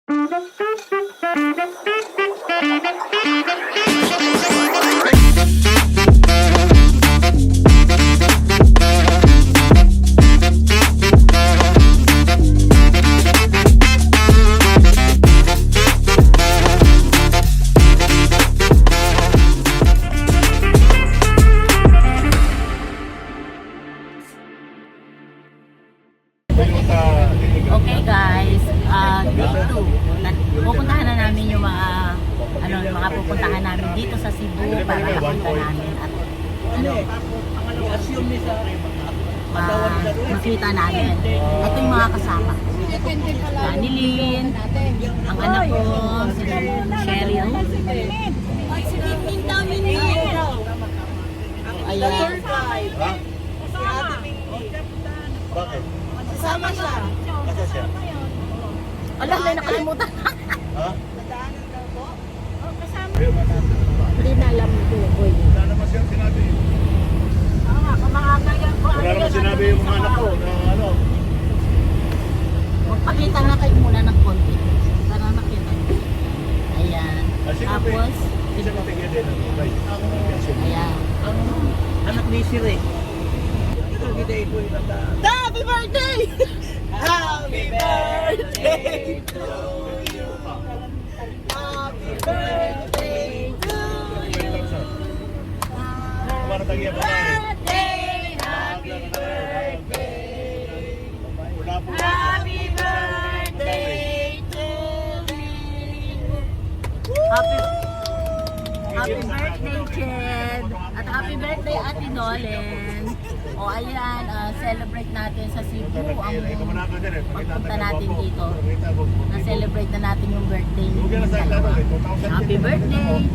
Okay guys, day 2. Pupuntahan na namin yung mga pupuntahan namin dito sa Cebu para makita namin at makita namin. Ito yung mga kasama. Danilyn, ang anak ko, si Cheryl. Ayan. Bakit? Kasama siya. Kasi siya? Alam na, nakalimutan. Ha? Hindi na alam ko. Wala naman siyang sinabi. Wala naman sinabi yung mga anak ko na ano. Magpakita nga kayo muna ng konti. Para makita nyo. Ayan. Tapos, Isa matigil din ang ibay. ayan. Anak ni Sire. Happy birthday! Happy birthday to you! Happy birthday to you! Kumaratagyan pa na Birthday! Happy birthday! Wala po. Happy birthday to you! Happy birthday, Ched! At happy birthday, Ate Nolen! O ayan, celebrate natin sa Cebu ang pagpunta natin dito. Na-celebrate na natin yung birthday ni dalawa. Happy birthday!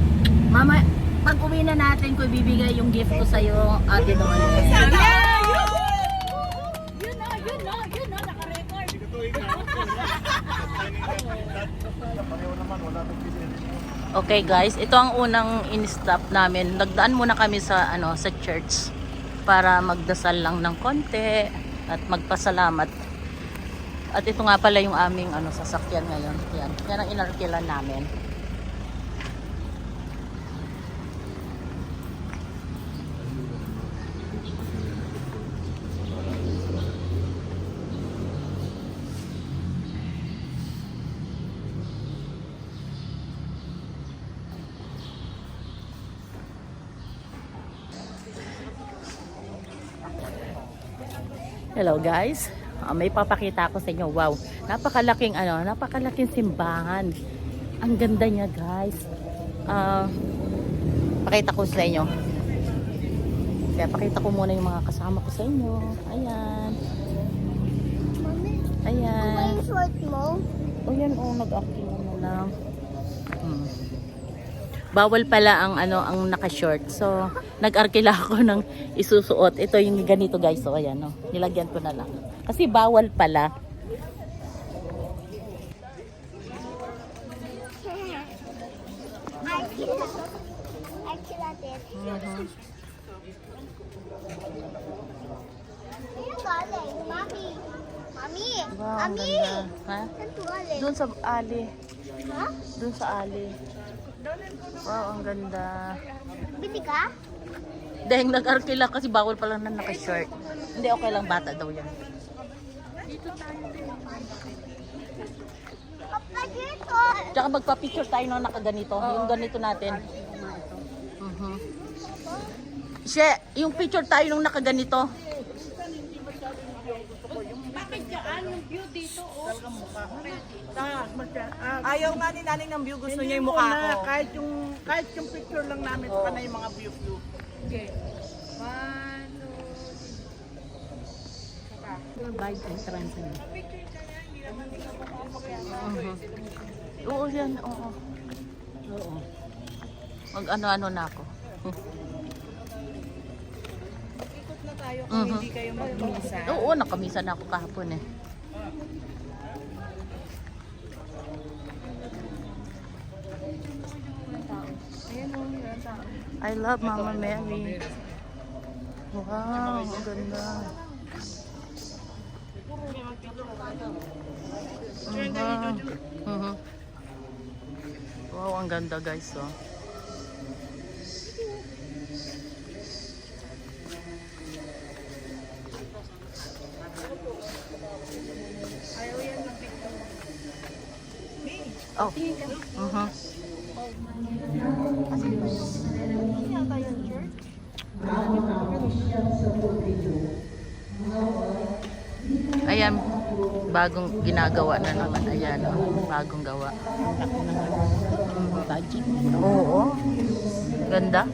Mama, pag uwi na natin ko ibibigay yung gift ko sa'yo, Ate Nolen. Okay guys, ito ang unang in-stop namin. Nagdaan muna kami sa sa church para magdasal lang ng konti at magpasalamat. At ito nga pala yung aming sasakyan ngayon. Yan ang inarkilan namin. Hello guys, may papakita ako sa inyo. Wow, napakalaking simbahan. Ang ganda niya guys. Pakita ko sa inyo. Kaya pakita ko muna yung mga kasama ko sa inyo. Ayan. Ayan. Ano yung short mo? O yan nag-acting na lang. Bawal pala ang naka-short. So, nag-arkila ako ng isusuot. Ito yung ganito guys. So, ayan nilagyan ko na lang. Kasi bawal pala. Mami! Mami! Wow, ang Mami! ganda. Ha? Saan to galing? Doon sa ali. Ha? Doon sa ali. Wow, ang ganda. Bili ka? Dahil nag-arkila kasi bawal pala na naka-short. Hindi, okay lang, bata daw yan. Papa, dito! Tsaka magpa-picture tayo na nakaganito. Yung ganito natin. She, yung picture tayo nung nakaganito. Bakit dyan yung view dito? Ayaw nga ni Naning ng view, gusto niya yung mukha ko. Kahit yung picture lang namin, pa na yung mga view. Okay. 1, 2, Bike entrance niya. Oo, yan. Oo. Mag-ano-ano na ako. Ikot na tayo kung hindi kayo magmisa. Oo, nakamisa na ako kahapon eh. I love Mama Mary. Wow, ang ganda. ganda guys, oh. Ayaw yan ng picture. Oh. Ano yata yung church? Ayan, bagong ginagawa na naman. Ayan, oh, bagong gawa. Oo. Ganda.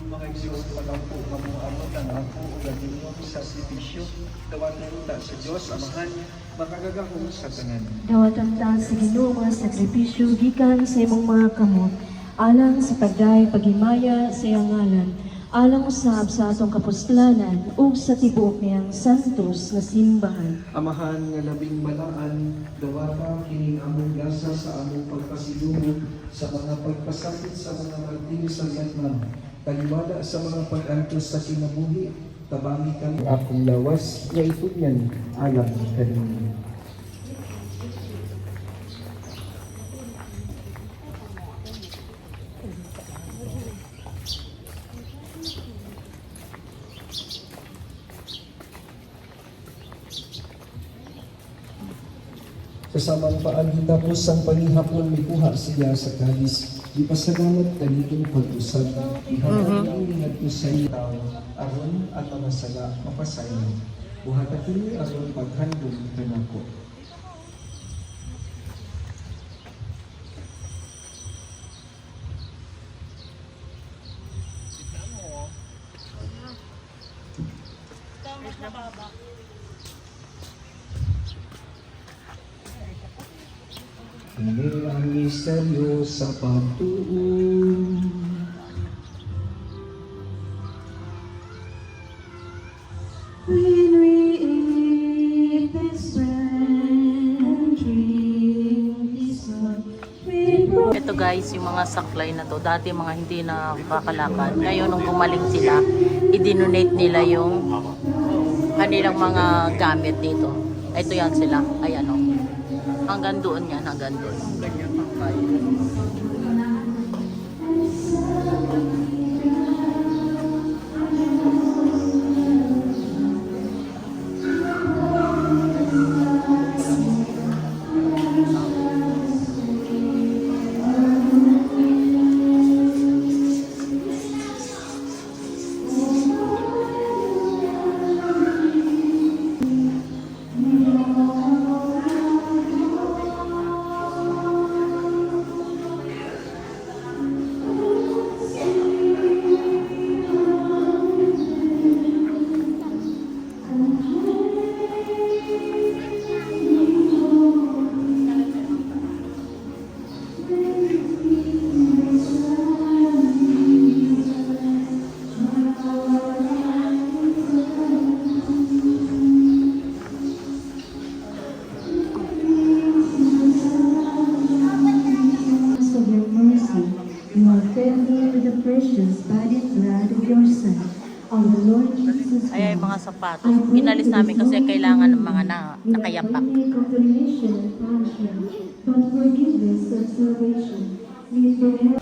Mga Diyos, palampo mamuamot ang ako o ganinong sakripisyo, dawatan ta sa Diyos, Amahan, makagagahong sa tanan. Dawatan ta sa Ginoo mga sakripisyo gikan sa imong mga kamot, alang sa pagday paghimaya sa iyang ngalan, alang usab sa atong kapuslanan ug sa tibuok niyang santos nga simbahan. Amahan nga labing balaan, dawata kining among gasa sa among pagpasidungog sa mga pagpasakit sa mga martir sa Vietnam. Taliwala sa mga pag-antos sa kinabuhi, tabangi kami akong lawas, nga itunyan alam kanino. Sa samang paan hitapos ang panihapon mikuha siya sa kalis. Di pasalamat kanitong pag-usad. Ihapon ang ngadto sa itaw, aron at mga sala mapasayon. Buhata kini aron paghandog kanako. Mas mababa. Ini ang misteryo sa pagtuon. When we eat this bread and drink this wine, we Ito guys, yung mga saklay na to, dati mga hindi na kakalakad. Ngayon nung gumaling sila, i-donate nila yung kanilang mga gamit dito. Ito yan sila. Ayan o. Hanggang doon yan, hanggang doon. Ganyan pang kayo. of your mercy, you have fed me with the precious body and blood of your Son, our Lord Jesus Ay, Christ. mga sapatos. Inalis namin kasi kailangan ng mga nakayapak. We are condemnation and punishment, but forgiveness and salvation. We pray.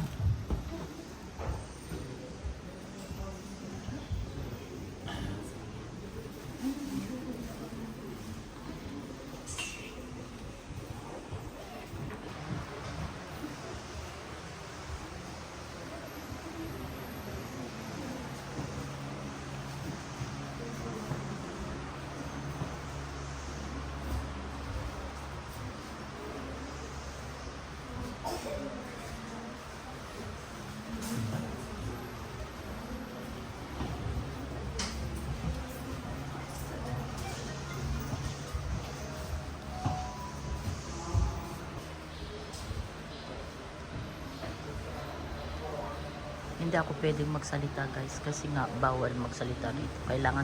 hindi ako pwedeng magsalita guys kasi nga bawal magsalita rito. Kailangan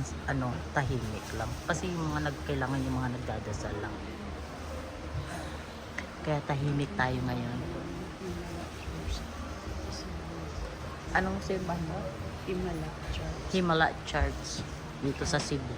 tahimik lang. Kasi yung mga kailangan yung mga nagdadasal lang. Kaya tahimik tayo ngayon. Anong simbahan mo? Himala Church dito sa Cebu.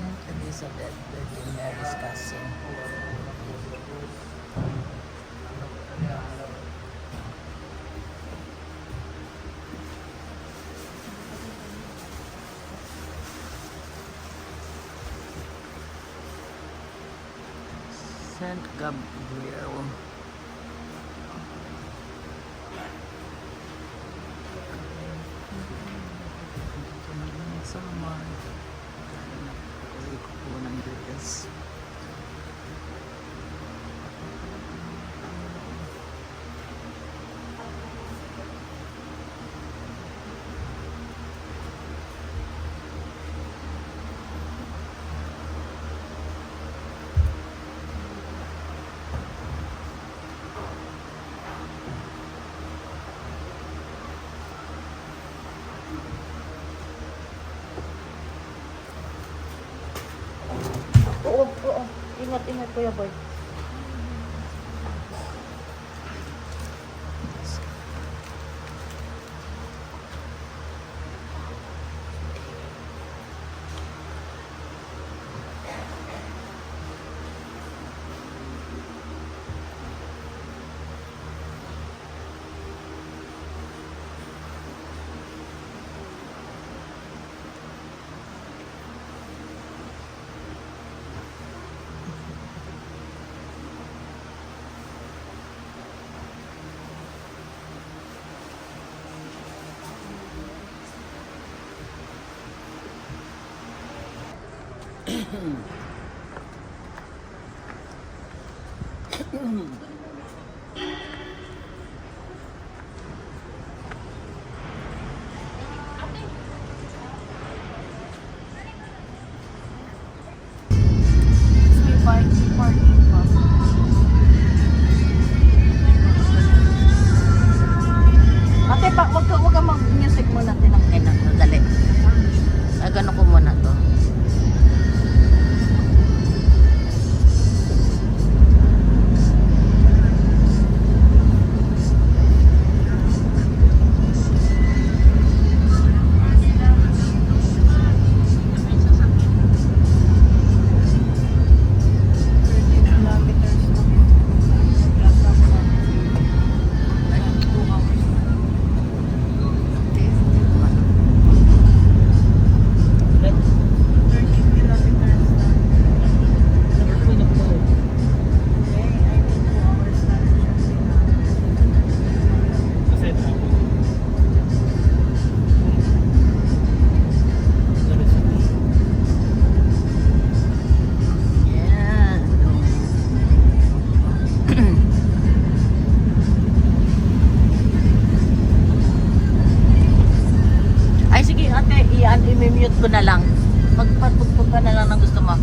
St. Elizabeth, Virgin Mary's cousin. St. Gabriel. Sama. Uwi ko po ng bigas. Oo. Ingat, Kuya Boy. Ate, wag ka mag-music muna. Tinangin na. Dali. Gano'n ko muna to. i-mute ko na lang. Magpatugtog ka na lang ng gusto mo.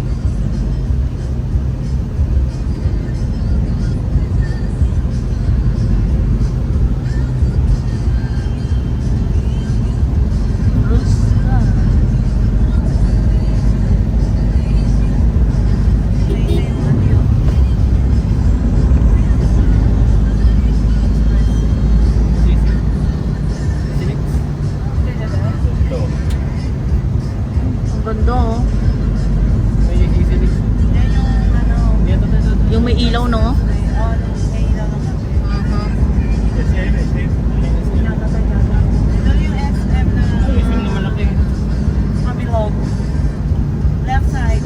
Ito. Ang ganda oh. Yan yung ano, Yung may ilaw no? may ilaw ng kape. Yes, yes, yes, yes. Ito yung SM na kabilog. Left side.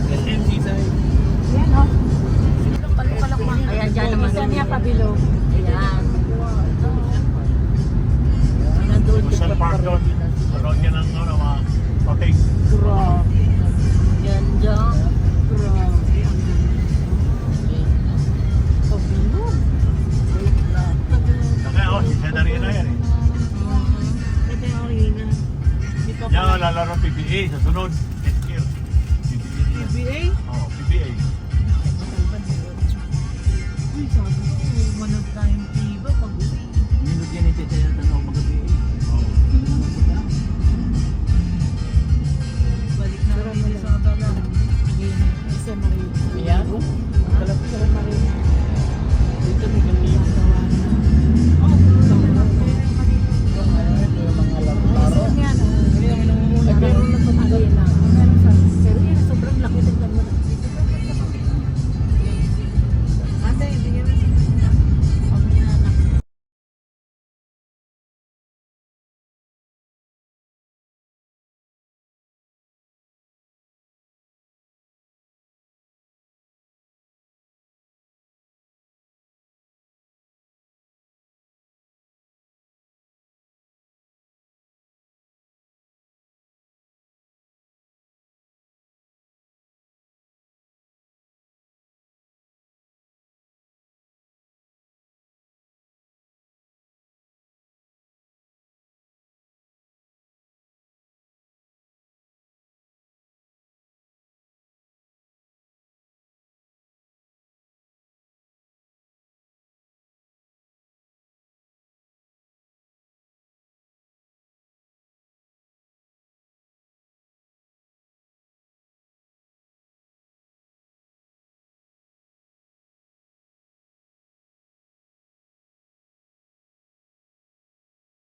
Yan oh. Palak-palak. Ayan, dyan naman. Isa niya kabilog. Ayan. Nandun Kusal Park doon. Paroon niya ng ano, mga pating. Yan dyan. Kaya oh, si Cedar na yan eh. Ito yung arena. Dito Yan, lalaro PBA sa sunod. Next year. PBA. Oh, PBA. Uy, sabi ko, manag tayong iba pag